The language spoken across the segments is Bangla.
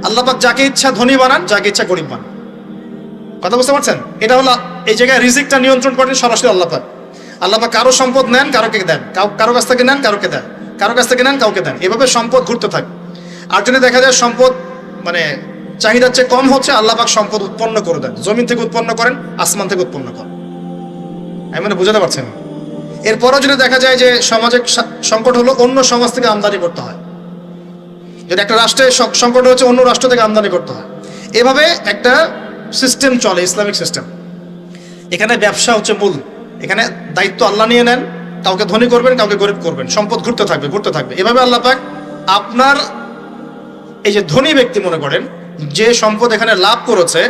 আল্লাহ পাক যাকে ইচ্ছা ধনী বানান, যাকে ইচ্ছা গরিব বানান। কথা বুঝতে পারছেন? এটা হলো এই জায়গায় রিজিকটা নিয়ন্ত্রণ করেন সরাসরি আল্লাহ পাক। আল্লাহ পাক কারো সম্পদ নেন, কারোকে দেন, কারো কাছ থেকে নেন, কারোকে দেন, কারো কাছ থেকে নেন, কাউকে দেন। এভাবে সম্পদ ঘুরতে থাকে। আর যদি দেখা যায় সম্পদ মানে চাহিদার চেয়ে কম হচ্ছে, আল্লাহ পাক সম্পদ উৎপন্ন করে দেন। জমিন থেকে উৎপন্ন করেন, আসমান থেকে উৎপন্ন করেন। আমি মানে বুঝাতে পারছেন? এরপরও যদি দেখা যায় যে সমাজে সংকট হলো, অন্য সমাজ থেকে আমদানি করতে হয়। যদি একটা রাষ্ট্রে সংকট হচ্ছে, অন্য রাষ্ট্র থেকে আমদানি করতে হয়। এভাবে একটা সিস্টেম চলে, ইসলামিক সিস্টেম। এখানে ব্যবসা হচ্ছে মূল। এখানে দায়িত্ব আল্লাহ নিয়ে নেন, কাউকে ধনী করবেন, কাউকে গরিব করবেন, সম্পদ ঘুরতে থাকবে, ঘুরতে থাকবে। এভাবে আল্লাহ পাক আপনার এই যে ধনী ব্যক্তি মনে করেন যে সম্পদ এখানে লাভ করেছে,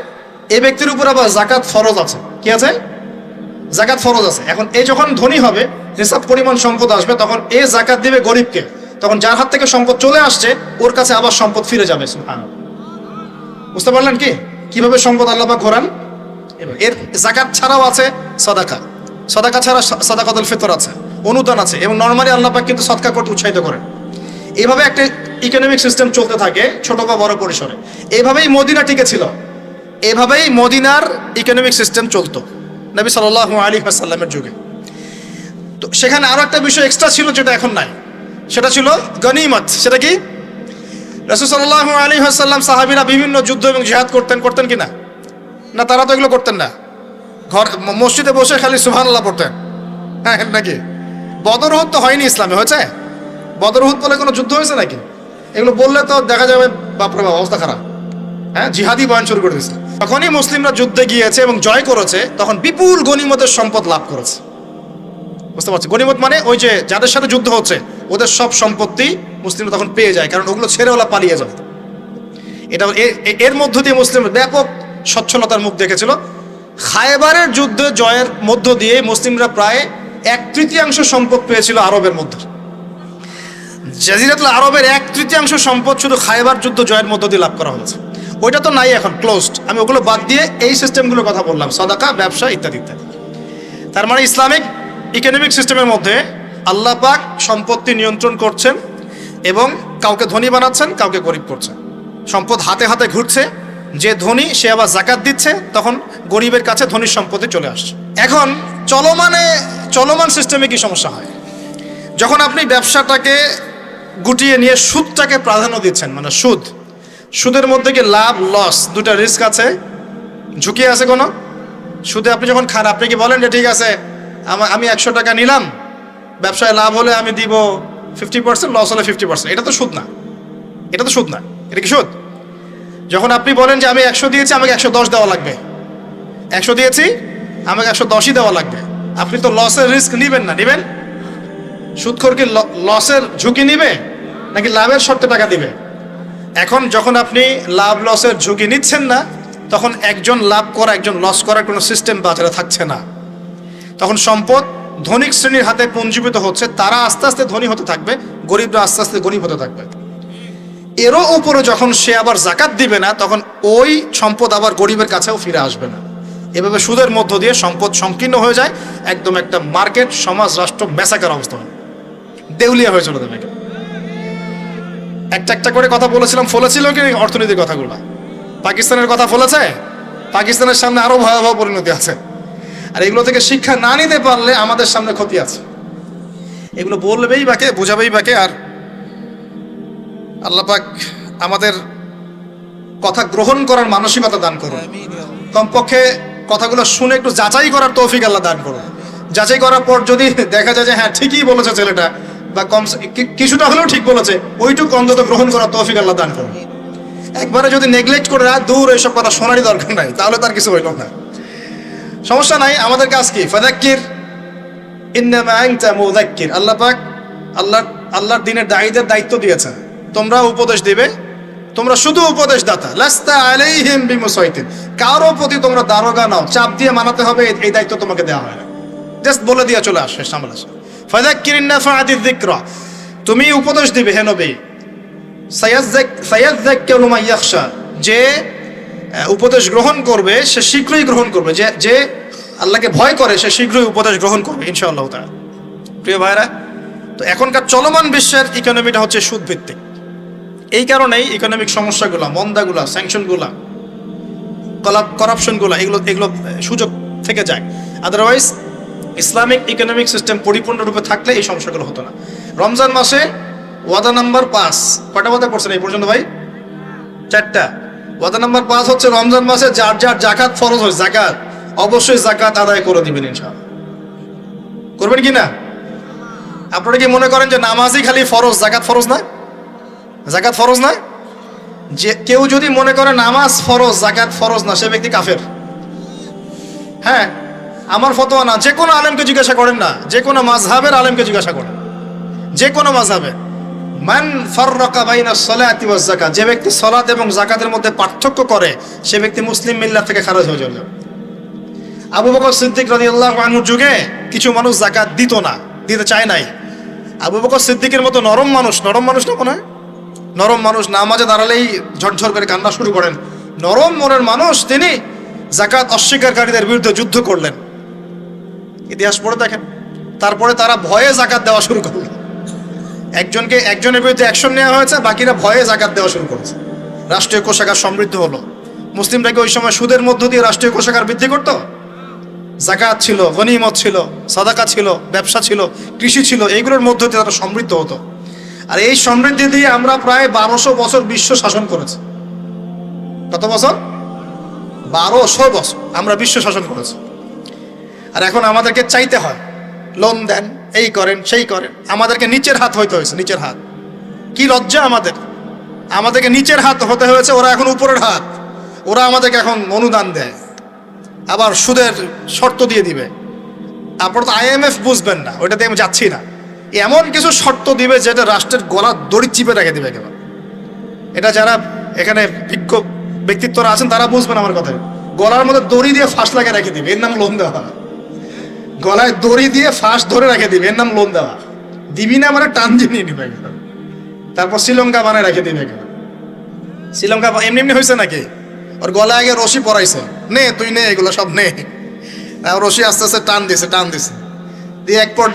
এই ব্যক্তির উপর আবার জাকাত ফরজ আছে। কি আছে? জাকাত ফরজ আছে। এখন এই যখন ধনী হবে, হিসাব পরিমাণ সম্পদ আসবে, তখন এ জাকাত দিবে গরিবকে। তখন যার হাত থেকে সম্পদ চলে আসছে, ওর কাছে আবার সম্পদ ফিরে যাবে। সুবহানাল্লাহ। বুঝতে পারলেন কি কিভাবে সম্পদ আল্লাহ পাক ঘোরান? এর জাকাত ছাড়াও আছে সাদাকা। সাদাকা ছাড়া সাদাকাতুল ফিতর আছে, অনুদান আছে, এবং নরমালি আল্লাহ পাক কিন্তু সদকা করতে উৎসাহিত করেন। এইভাবে একটা ইকোনমিক সিস্টেম চলতে থাকে ছোট বা বড় পরিসরে। এইভাবেই মদিনা টিকে ছিল, এভাবেই মদিনার ইকোনমিক সিস্টেম চলতো নবী সাল্লাল্লাহু আলাইহি ওয়াসাল্লামের যুগে। তো সেখানে আরো একটা বিষয় এক্সট্রা ছিল যেটা এখন নাই, সেটা ছিল গনিমত। সেটা কি? রাসূল সাল্লাল্লাহু আলাইহি ওয়াসাল্লাম সাহাবীরা বিভিন্ন যুদ্ধ এবং জিহাদ করতেন কিনা? না, তারা তো এগুলো করতেন না। ঘর মসজিদে বসে খালি সুবহানাল্লাহ পড়তেন। হ্যাঁ নাকি? বদর উহুদ তো হয়নি ইসলামে, হয়েছে? বদর উহুদ বলে কোনো যুদ্ধ হয়েছে নাকি? এগুলো বললে তো দেখা যাবে বাপরে বাপ অবস্থা খারাপ। হ্যাঁ, জিহাদি বয়ান শুরু করে দিয়েছে। তখনই মুসলিমরা যুদ্ধে গিয়েছে এবং জয় করেছে, তখন বিপুল গনিমতের সম্পদ লাভ করেছে। বুঝতে পারছি? গনিমত মানে ওই যে যাদের সাথে যুদ্ধ হচ্ছে ওদের সব সম্পত্তি মুসলিমরা তখন পেয়ে যায়, কারণ ওগুলো ছেড়ে ওরা পালিয়ে যাবে। এটা এর মধ্য দিয়ে মুসলিম ব্যাপক সচ্ছলতার মুখ দেখেছিল। খায়বারের যুদ্ধে জয়ের মধ্য দিয়ে মুসলিমরা প্রায় 1/3 সম্পদ পেয়েছিল আরবের মধ্যে। জাজিরাতুল আরবের 1/3 সম্পদ শুধু খায়বার যুদ্ধ জয়ের মধ্য দিয়ে লাভ করা হয়েছে। ওইটা তো নাই, এখন ক্লোজড। আমি ওগুলো বাদ দিয়ে এই সিস্টেমগুলোর কথা বললাম, সাদাকা, ব্যবসা ইত্যাদি ইত্যাদি। তার মানে ইসলামিক ইকোনমিক সিস্টেমের মধ্যে আল্লাহ পাক সম্পত্তি নিয়ন্ত্রণ করছেন এবং কাউকে ধনী বানাচ্ছেন, কাউকে গরিব করছেন। সম্পদ হাতে হাতে ঘুরছে, যে ধনী সে আবার জাকাত দিচ্ছে, তখন গরিবের কাছে ধনীর সম্পত্তি চলে আসছে। এখন চলমান সিস্টেমে কি সমস্যা হয়? যখন আপনি ব্যবসাটাকে গুটিয়ে নিয়ে সুদটাকে প্রাধান্য দিচ্ছেন, মানে সুদের মধ্যে কি লাভ লস দুটা রিস্ক আছে, ঝুঁকি আছে কোনো? সুদে আপনি যখন খান, আপনি কি বলেন যে ঠিক আছে আমি 100 টাকা নিলাম, ব্যবসায় লাভ হলে আমি দিব 50%, লস হলে 50%। এটা তো সুদ না, এটা তো সুদ না। এটা কি সুদ? যখন আপনি বলেন যে আমি 100 দিয়েছি, আমাকে 110 দেওয়া লাগবে, 100 দিয়েছি আমাকে 110ই দেওয়া লাগবে, আপনি তো লসের রিস্ক নিবেন না। নিবেন? সুদখোর কি লসের ঝুঁকি নিবে নাকি লাভের শর্তে টাকা দিবে? এখন যখন আপনি লাভ লসের ঝুঁকি নিচ্ছেন না, তখন একজন লাভ করা একজন লস করার কোনো সিস্টেম বাজারে থাকছে না। তখন সম্পদ ধনিক শ্রেণীর হাতে পুঞ্জীভূত হচ্ছে, তারা আস্তে আস্তে ধনী হতে থাকবে, গরিবরা আস্তে আস্তে গরিব হতে থাকবে। এরও উপরে যখন সে আবার জাকাত দিবে না, তখন ওই সম্পদ আবার গরিবের কাছেও ফিরে আসবে না। এভাবে সুদের মধ্য দিয়ে সম্পদ সংকীর্ণ হয়ে যায়, একদম একটা মার্কেট, সমাজ, রাষ্ট্র মেসাকার অবস্থা হয়, দেউলিয়া হয়ে চলে যাবে। একটা করে কথা বলেছিলাম, ফলেছিল কি অর্থনীতির কথাগুলো? পাকিস্তানের কথা ফলেছে? পাকিস্তানের সামনে আরো ভয়াবহ পরিণতি আছে। আর এগুলো থেকে শিক্ষা না নিতে পারলে আমাদের সামনে ক্ষতি আছে। এগুলো বলবেই বাকে, বোঝাবেই বাকে। আর আল্লাহ পাক আমাদের কথা গ্রহণ করার মানসিকতা দান করুন। কমপক্ষে কথাগুলো শুনে একটু যাচাই করার তৌফিক আল্লাহ দান করুন। যাচাই করার পর যদি দেখা যায় যে হ্যাঁ ঠিকই বলেছে ছেলেটা, বা কিছুটা হলেও ঠিক বলেছে, ওইটুকু অন্তত গ্রহণ করার তৌফিক আল্লাহ দান করুন। একবারে যদি নেগলেক্ট করে দূর এইসব কথা শোনারই দরকার নাই, তাহলে তার কিছু হইল না। সমস্যা নাই, আমাদের কাজ কি? ফাযাক্কির ইন্নামা আনতা মুযাক্কির। আল্লাহ পাক আল্লাহর দ্বীনের দায়ীদের দায়িত্ব দিয়েছেন, তোমরা উপদেশ দিবে, তোমরা শুধু উপদেশদাতা। লাস্তা আলাইহিম বিমুসাইতির। কারো প্রতি তোমরা দারোগা নাও, চাপ দিয়ে মানাতে হবে, এই দায়িত্ব তোমাকে দেওয়া হয় না। জাস্ট বলে দিয়ে চলে আসে, সামনে আসে। ফাযাক্কির ইন্নাফাআতিয যিকরা। তুমি উপদেশ দিবে হে নবী। সায়াযাক্কারু মান ইয়াখশা। যে উপদেশ গ্রহণ করবে সে শীঘ্রই গ্রহণ করবে, যে আল্লাহকে ভয় করে সে শীঘ্রই উপদেশ গ্রহণ করবে ইনশাআল্লাহ তাআলা। প্রিয় ভাইরা, তো এখনকার চলমান বিশ্বের ইকোনমিটা হচ্ছে সুদ ভিত্তিক। এই কারণেই ইকোনমিক সমস্যাগুলো, মন্দাগুলো, স্যাংশনগুলো, করাপশনগুলো এগুলো সুযোগ থেকে যায়। আদারওয়াইজ ইসলামিক ইকোনমিক সিস্টেম পরিপূর্ণরূপে থাকলে এই সমস্যাগুলো হতো না। রমজান মাসে ওয়াদা নাম্বার 5, কয়টা ওয়াদা করছেন এই পর্যন্ত ভাই? 4টা। ওয়াদা নাম্বার 5 হচ্ছে রমজান মাসে যার যার জাকাত ফরজ হয়, জাকাত অবশ্যই জাকাত আদায় করে দিবেন ইনশাআল্লাহ। করবেন কি না? আপনারা কি মনে করেন যে নামাজই খালি ফরজ, জাকাত ফরজ না? জাকাত ফরজ না? যে কেউ যদি মনে করে নামাজ ফরজ জাকাত ফরজ না, সে ব্যক্তি কাফের। হ্যাঁ, আমার ফতোয়া না, যে কোনো আলেমকে জিজ্ঞাসা করেন না, যে কোনো মাযহাবের আলেমকে জিজ্ঞাসা করেন, যে কোনো মাযহাবে, মান ফাররাকা বাইনা সলাতি ওয়াজ যাকাত, যে ব্যক্তি সালাত এবং যাকাতের মধ্যে পার্থক্য করে সে ব্যক্তি মুসলিম মিল্লাত থেকে খারিজ হয়ে যাবে। আবু বকর সিদ্দিক রাদিয়াল্লাহু আনহুর যুগে কিছু মানুষ যাকাত দিত না, দিতে চায় নাই। আবু বকর সিদ্দিকের মতো নরম মানুষ না মনে হয়, নরম মানুষ, নামাজে দাঁড়ালেই ঝরঝর করে কান্না শুরু করেন, নরম মনের মানুষ, তিনি যাকাত অস্বীকারীদের বিরুদ্ধে যুদ্ধ করলেন। ইতিহাস পড়ে দেখেন। তারপরে তারা ভয়ে যাকাত দেওয়া শুরু করলো। একজনের বিরুদ্ধে অ্যাকশন নেওয়া হয়েছে, বাকিরা ভয়ে যাকাত দেওয়া শুরু করেছে। রাষ্ট্রীয় কোষাগার সমৃদ্ধ হলো। মুসলিমরা কি ওই সময় সুদের মধ্য দিয়ে রাষ্ট্রীয় কোষাগার বৃদ্ধি করত? যাকাত ছিল, গনিমত ছিল, সাদাকা ছিল, ব্যবসা ছিল, কৃষি ছিল, এইগুলোর মধ্য দিয়ে তারা সমৃদ্ধ হতো। আর এই সমৃদ্ধি দিয়ে আমরা প্রায় 1200 বছর বিশ্ব শাসন করেছি। কত বছর? 1200 বছর আমরা বিশ্ব শাসন করেছি। আর এখন আমাদেরকে চাইতে হয়, লোন দেন, এই করেন, সেই করেন। আমাদেরকে নিচের হাত হইতে হয়েছে, নিচের হাত। কি লজ্জা আমাদেরকে নিচের হাত হতে হয়েছে, ওরা এখন উপরের হাত। ওরা আমাদেরকে এখন অনুদান দেয়, আবার সুদের শর্ত দিয়ে দিবে। আপনারা তো IMF বুঝবেন না, ওইটাতে আমি যাচ্ছি না। এমন কিছু শর্ত দিবে যেটা রাষ্ট্রের গলার দড়ি চিপে রেখে দিবে একেবারে। এটা যারা এখানে বিজ্ঞ ব্যক্তিত্বরা আছেন তারা বুঝবেন আমার কথা। গলার মধ্যে দড়ি দিয়ে ফাঁস লাগিয়ে রেখে দিবে, এর নাম লোন দেওয়া। গলায় দড়ি দিয়ে ফাঁস ধরে রেখে দিবে, এর নাম লোন দেওয়া। দিবি না মানে টান দিয়ে নিয়ে নিবে। তারপর শ্রীলঙ্কা বানায় রেখে দিবে একেবারে। শ্রীলঙ্কা এমনি হয়েছে নাকি? ওর গলায় আগে রশি পরাইছে, নে তুই নে, এগুলো সব নে। রশি আস্তে আস্তে টান দিছে দিয়ে এক পর